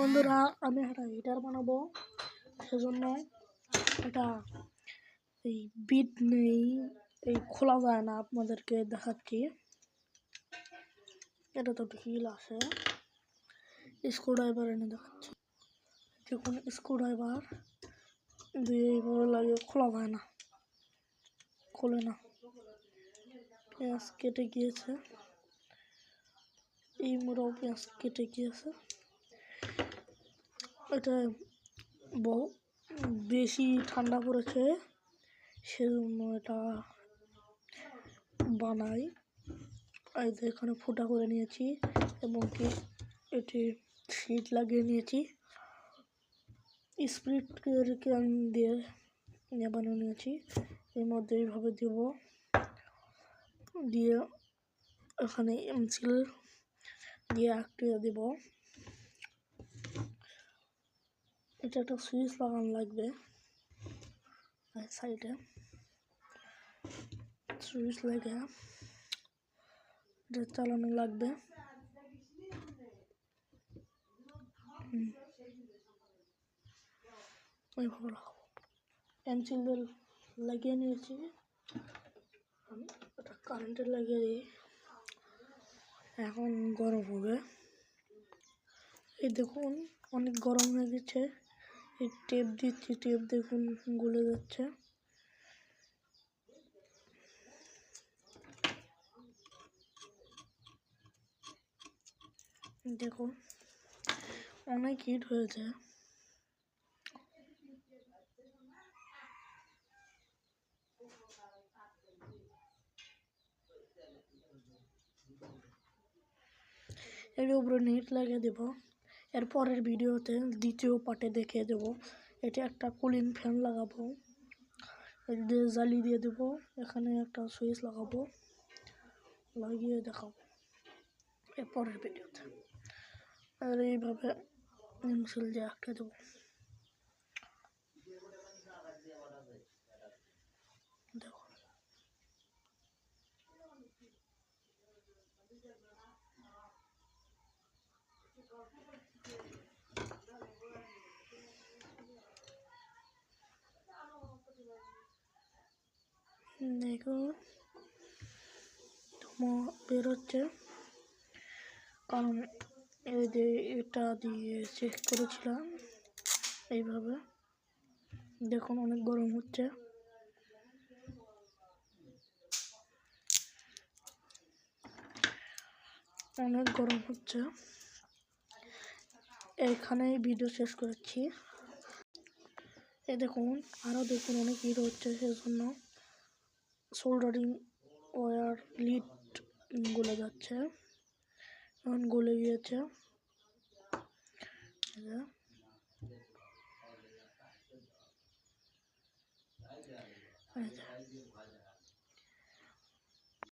বন্ধুরা, আমি একটা হিটার বানাবো, সেজন্য এটা এই বিট নেই, এই খোলা যায় না। আপনাদেরকে দেখাচ্ছি। এটা তো ঢিল আসে, স্ক্রুড্রাইভার এনে দেখাচ্ছি। দেখুন, স্ক্রুড্রাইভার দিয়ে এইভাবে লাগে, খোলা যায় না, খোলে না। পেঁয়াজ কেটে গিয়েছে, এই মোড়াও পেঁয়াজ কেটে গিয়েছে। এটা বেশি ঠান্ডা পড়েছে, সেজন্য এটা বানাই। এই যে এখানে ফুটা করে নিয়েছি এবং কি এটি শীট লাগিয়ে নিয়েছি। স্প্রিট ক্যান দিয়ে বানিয়ে নিয়েছি। এর মধ্যে এইভাবে দেব, দিয়ে এখানে এমসিল দিয়ে আটকে দেব। এটা একটা সুইচ লাগানো লাগবে, সাইডে সুইচ লাগে এটা চালানো লাগবে। পেন্সিল লাগিয়ে নিয়েছি, এটা কারেন্টে লাগিয়ে দিই। এখন গরম হবে, এই দেখুন অনেক গরম হয়ে গেছে। এই টেপ দিচ্ছি, টেপ দেখুন গলে যাচ্ছে। দেখুন অনেক হিট হয়েছে। এর উপরে নেট লাগিয়ে দেব। এর পরের ভিডিওতে দ্বিতীয় পার্টে দেখিয়ে দেব। এটা একটা কুলিং ফ্যান লাগাবো, জালি দিয়ে দেবো। এখানে একটা সুইচ লাগাবো, লাগিয়ে দেখাবো এর পরের ভিডিওতে। আর এইভাবে পেন্সিল দিয়ে আটকে দেবো। দেখো দেখুন বেরোচ্ছে, কারণ এই যে এটা দিয়ে চেক করেছিলাম। এইভাবে দেখুন অনেক গরম হচ্ছে, অনেক গরম হচ্ছে। এইখানেই ভিডিও শেষ করেছি। এই দেখুন আরও দেখুন অনেক হিট হচ্ছে, সেজন্য সোল্ডারিং ওয়্যার লিড গলে যাচ্ছে। এখন গলে গিয়েছে।